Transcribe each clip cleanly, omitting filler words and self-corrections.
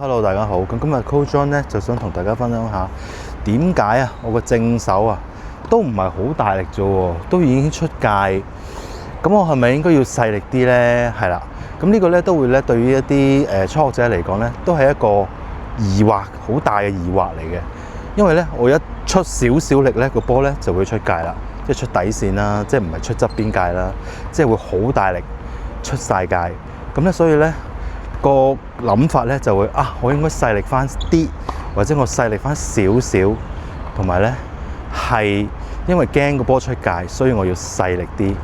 Hello， 大家好。咁今日 Coach John 咧就想同大家分享下點解啊，我個正手啊都唔係好大力啫喎，都已經出界。咁我係咪應該要細力啲咧？係啦。咁呢個咧都會咧對於一啲初學者嚟講咧，都係一個疑惑，好大嘅疑惑嚟嘅。因為咧我一出少少力咧，個波咧就會出界啦，即係出底線啦，即係唔係出側邊界啦，即係會好大力出晒界。咁咧所以咧個諗法咧就會我應該細力翻啲，或者我細力翻少少，同埋咧係因為驚個波出界，所以我要細力啲。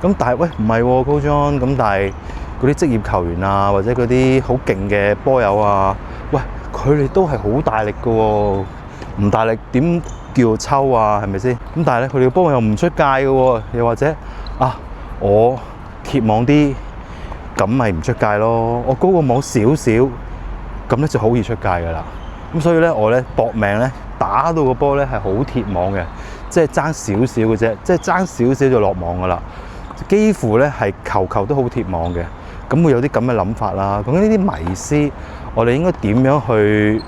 咁但係喂唔係喎，高張咁，但係嗰啲職業球員啊，或者嗰啲好勁嘅波友啊，喂佢哋都係好大力㗎喎，唔大力點叫抽啊？係咪先？咁但係咧佢哋嘅波又唔出界㗎喎，又或者我貼網啲。咁咪唔出界咯，我高個網少少，咁咧就好易出界噶啦。咁所以咧，我咧搏命咧打到個波咧係好貼網嘅，即係爭少少嘅啫，即係爭少少就落網噶啦。幾乎咧係球球都好貼網嘅，咁會有啲咁嘅諗法啦。咁呢啲迷思，我哋應該點樣去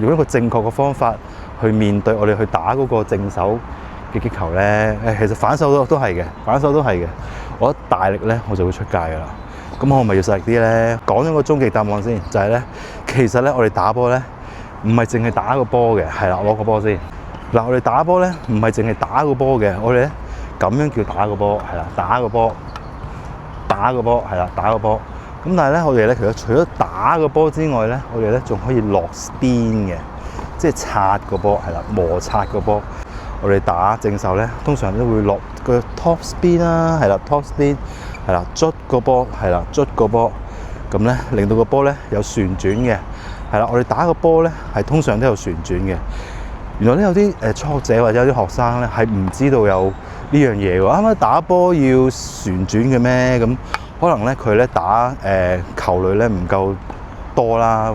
用一個正確嘅方法去面對我哋去打嗰個正手嘅擊球咧？其實反手都係嘅，反手都係嘅。我一大力咧，我就會出界噶啦。咁我咪要細力啲咧？講咗個終極答案先，就係咧，其實咧我哋打波咧，唔係淨係打個波嘅，係啦，攞個波先。嗱，我哋打波咧，唔係淨係打個波嘅，我哋咧咁樣叫打個波，係啦，打個波，打個波，係啦，打個波。咁但係咧，我哋咧其實除咗打個波之外咧，我哋咧仲可以落 spin 嘅，即係擦個波，係啦，摩擦個波。我哋打正手咧，通常都會落個 top spin 啦，係啦 top spin， 係啦，捽個波，係啦，捽個波，咁咧令到個波咧有旋轉嘅，係啦，我哋打個波咧係通常都有旋轉嘅。原來咧有啲初學者或者有啲學生咧係唔知道有呢樣嘢喎，啱啱打波要旋轉嘅咩？咁可能咧佢咧打球類咧唔夠多啦，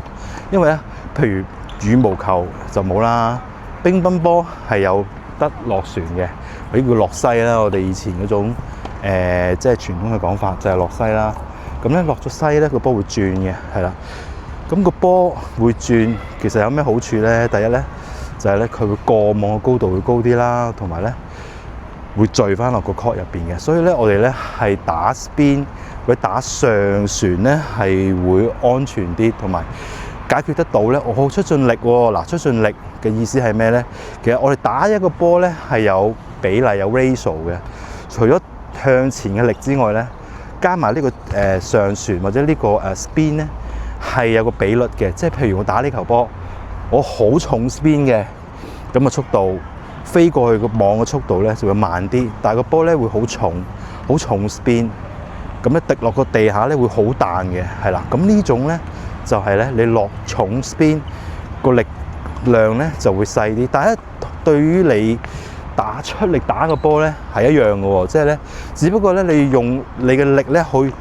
因為咧譬如羽毛球就冇啦，乒乓波係有得落旋嘅，佢叫落西啦。我哋以前嗰種即係傳統嘅講法就係落西啦。咁咧落咗西咧個波會轉嘅，係啦。咁個波會轉，其實有咩好處咧？第一咧就係咧佢會過網嘅高度會高啲啦，同埋咧會墜翻落個 court 入邊嘅。所以咧我哋咧係打 spin 或者打上旋咧係會安全啲，同埋解決得到咧，我好出盡力喎。嗱，出盡力嘅意思係咩咧？其實我哋打一個波咧係有比例有 ratio 嘅，除咗向前嘅力之外咧，加埋呢個上旋或者呢個spin 咧係有個比率嘅。即係譬如我打呢球波，我好重 spin 嘅，咁嘅速度飛過去個網嘅速度咧就會慢啲，但係個波咧會好重 spin， 咁咧滴落個地下咧會好彈嘅，係啦。咁呢種咧就係咧，你落重 spin 個力量咧就會細啲，但係對於你打出力打個波咧係一樣嘅喎，即係咧，只不過咧你用你嘅力咧去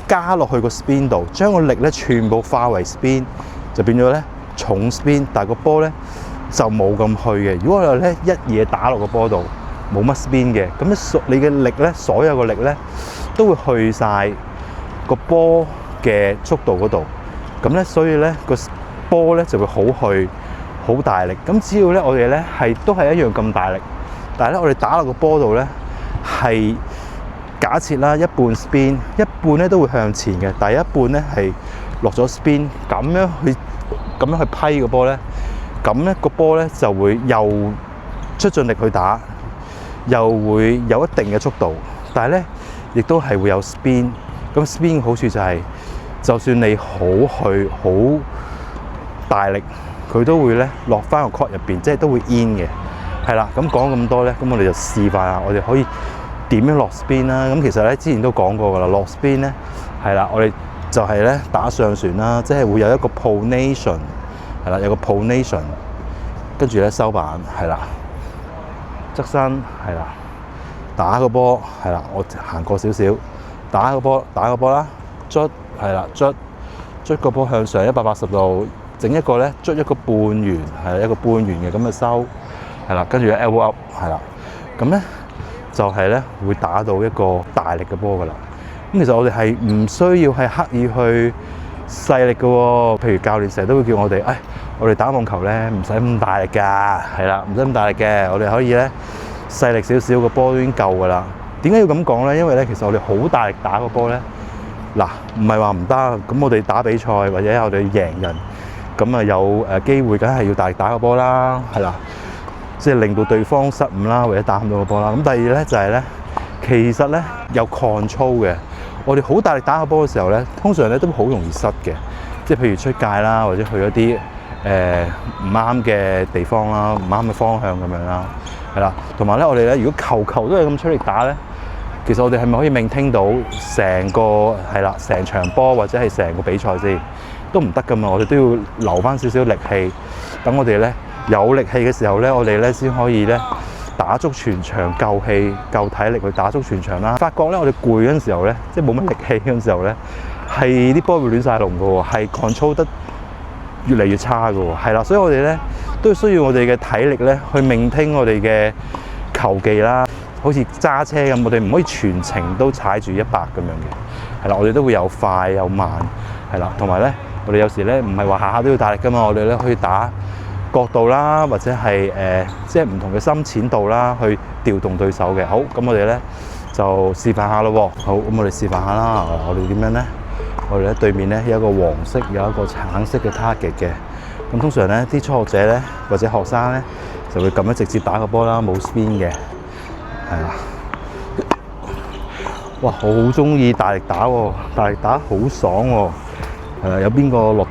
加落去個 spin 度，將個力咧全部化為 spin， 就變咗咧重 spin， 但係個波咧就冇咁去嘅。如果我咧一嘢打落個波度冇乜 spin 嘅，咁你嘅力咧所有嘅力咧都會去晒個波嘅速度嗰度。咁咧，所以咧個波咧就會好大力。咁只要咧我哋咧都係一樣咁大力，但係咧我哋打落個波度咧係假設啦，一半 spin， 一半咧都會向前嘅，但係一半咧係落咗 spin， 咁樣去批個波咧，咁咧個波咧就會又出盡力去打，又會有一定嘅速度，但係咧亦都係會有 spin。咁 spin 嘅好處就係，就算你好大力，佢都會咧落翻個 court 入邊，即係都會 in 嘅，係啦。咁講咁多咧，咁我哋就示範下，我哋可以點樣落 spin 啦。咁其實咧之前都講過噶啦，落 spin 咧係啦，我哋就係咧打上旋啦，即係會有一個 pronation， 係啦，有個 pronation， 跟住咧收板係啦，側身係啦，打個波係啦，我行過少少，打個波啦，捽係啦，捽個波向上180度，整一個咧捽一個半圓，係一個半圓嘅咁嘅收，係啦，跟住 elbow up 係啦，咁咧就係咧會打到一個大力嘅波噶啦。咁其實我哋係唔需要係刻意去細力嘅喎。譬如教練成日都會叫我哋，我哋打網球咧唔使咁大力㗎，係啦，唔使咁大力嘅，我哋可以咧細力少少，個波都已經夠㗎啦。點解要咁講咧？因為咧其實我哋好大力打個波咧，嗱唔係話唔得，咁我哋打比賽或者我哋贏人，咁啊有機會，梗係要大力打個波啦，係啦，即係令到對方失誤啦，或者打唔到個波啦。咁第二咧就係咧，其實咧有 control 嘅。我哋好大力打個波嘅時候咧，通常咧都好容易失嘅，即係譬如出界啦，或者去一啲唔啱嘅地方啦，唔啱嘅方向咁樣啦，係啦。同埋咧，我哋咧如果球都係咁出力打咧，其實我哋係咪可以maintain到成個成場波或者係成個比賽先？都唔得㗎嘛，我哋都要留翻少少力氣，等我哋咧有力氣嘅時候咧，我哋咧先可以咧打足全場，夠氣夠體力去打足全場啦。發覺咧，我哋攰嗰陣時候咧，即係冇乜力氣嗰陣時候咧，係啲波會亂晒龍㗎喎，係 control 得越嚟越差㗎喎，係啦，所以我哋咧都需要我哋嘅體力咧去maintain我哋嘅球技啦。好似揸車咁，我哋唔可以全程都踩住100咁樣嘅，係啦，我哋都會有快有慢，係啦，同埋咧，我哋有時咧唔係話下下都要大力㗎嘛，我哋咧可以打角度啦，或者係即係唔同嘅深淺度啦，去調動對手嘅。好，咁我哋咧就示範下咯喎。好，咁我哋示範下啦。我哋點樣咧？我哋咧對面咧有一個黃色，有一個橙色嘅 target 嘅。咁通常咧啲初學者咧或者學生咧就會咁樣直接打個波啦，冇 spin 嘅。係啊！哇，我好中意大力打喎，大力打好爽喎。有邊個落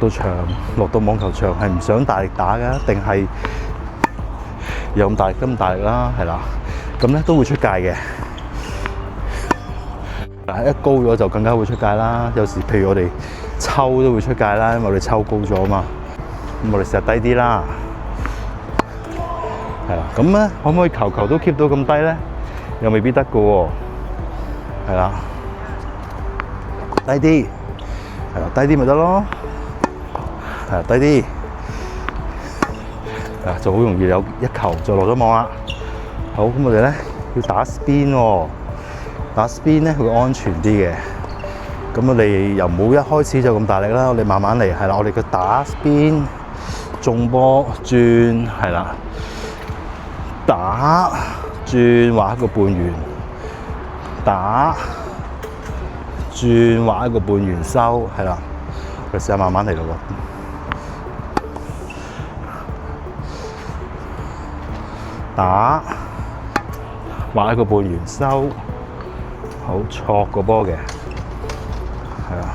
到網球場係唔想大力打嘅？定係有咁大力咁大力啦？係啦，咁咧都會出界嘅。一高咗就更加會出界啦。有時譬如我哋抽都會出界啦，因為我哋抽高咗嘛。咁我哋試下低啲啦。係啦，咁咧可唔可以球都 keep 到咁低咧？又未必得㗎喎。係啦，低啲。係啦，低啲咪得咯。係啊，低啲。就好容易有一球就落咗網啦。好，咁我哋咧要打 spin 喎。打 spin 咧會安全啲嘅。咁我哋又唔好一開始就咁大力啦，我哋慢慢嚟。係啦，我哋嘅打 spin 中波轉，係啦，打轉畫一個半圓，打轉畫一個半圓收，係啦，我哋試下慢慢嚟咯喎。打畫一個半圓收，好挫個波嘅，係啊。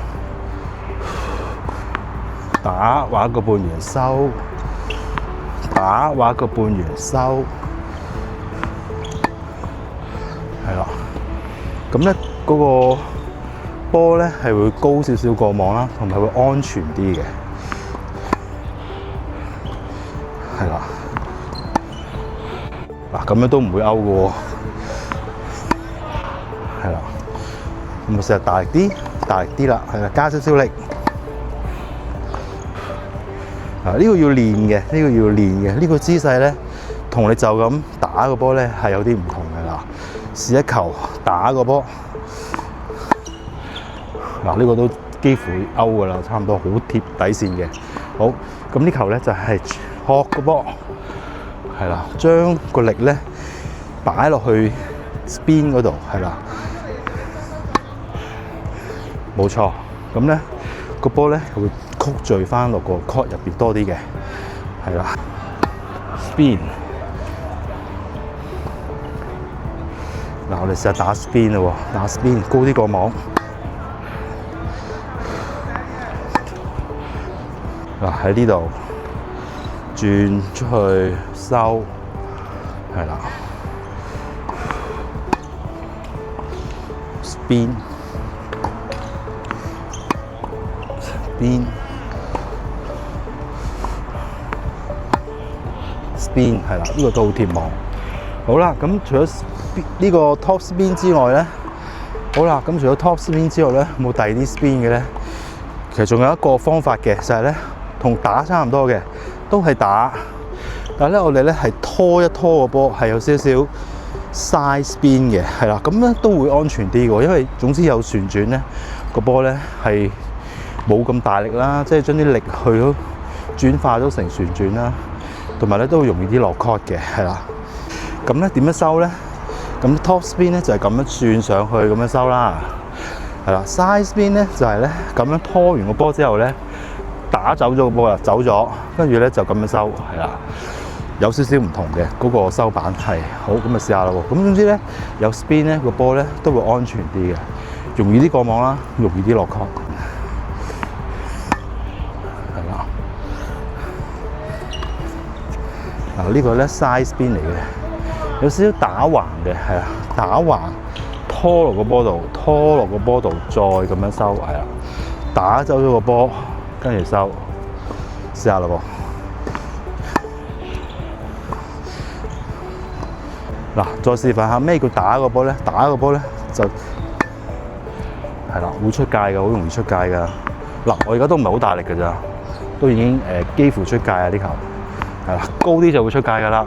打畫一個半圓收，打畫一個半圓收，係啦。咁咧嗰個波咧係會高少少過網啦，同埋會安全啲嘅，係啦。嗱，咁樣都唔會勾嘅喎，係啦。咁我試下大力啲啦，係啦，加少少力。呢個要練嘅，呢個姿勢咧，同你就咁打個波咧係有啲唔同嘅啦。試一球打個波，嗱，呢個都幾乎勾㗎啦，差唔多好貼底線嘅。好，咁呢球咧就係學個波。係啦，將個力咧擺落去 spin 嗰度，係啦，冇錯。咁咧個波咧會曲聚翻落個 court 入邊多啲嘅，係啦 ，spin。嗱，我哋試下打 spin 咯喎，打 spin 高啲個網。嗱，喺呢度轉出去收，係啦 ，spin， 係啦，呢個都好貼網。好啦，咁除咗呢個 top spin 之外咧，好啦，咁除咗 top spin 之外咧，有冇第二啲 spin 嘅咧？其實仲有一個方法嘅，就係咧同打差唔多嘅，都係打。但係咧，我哋咧係拖一拖個波，係有少少 side spin 嘅，係啦，咁咧都會安全啲嘅，因為總之有旋轉咧，個波咧係冇咁大力啦，即係將啲力去到轉化咗成旋轉啦，同埋咧都會容易啲落 chord 嘅，係啦。咁咧點樣收咧？咁 top spin 咧就係咁樣轉上去咁樣收啦，係啦。side spin 咧就係咧咁樣拖完個波之後咧打走咗個波啦，走咗，跟住咧就咁樣收，係啦。有少少唔同嘅嗰個收板係好，咁咪試下啦喎。咁總之咧有 spin 咧個波咧都會安全啲嘅，容易啲過網啦，容易啲落 chord。嗱，呢個咧 side spin 嚟嘅，有少少打橫嘅，係啊，打橫拖落個波度，拖落個波度，再咁樣收，係啊，打走咗個波，跟住收，試下啦噃。嗱，再示範下咩叫打個波咧？打個波咧就係啦，會出界嘅，好容易出界㗎。嗱，我而家都唔係好大力㗎咋，都已經幾乎出界啊啲球。係啦，高啲就會出界㗎啦。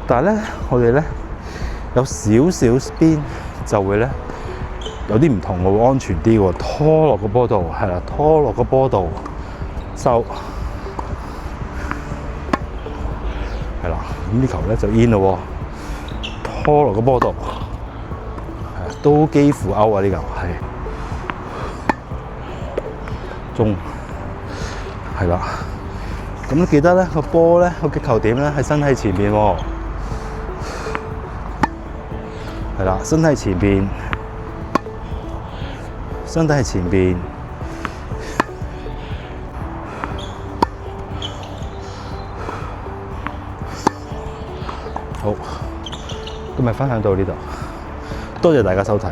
但係咧，我哋咧有少少 spin 就會咧有啲唔同喎，會安全啲喎。拖落個波度，係啦，拖落個波度收，係啦。咁啲球咧就 in 咯喎，拖落個波度，係都幾乎 out 啊！呢球係中，係啦。咁記得咧個波咧個擊球點咧係身體前邊喎，係啦，身體前邊，身體係前邊。好，今日分享到呢度，多謝大家收睇。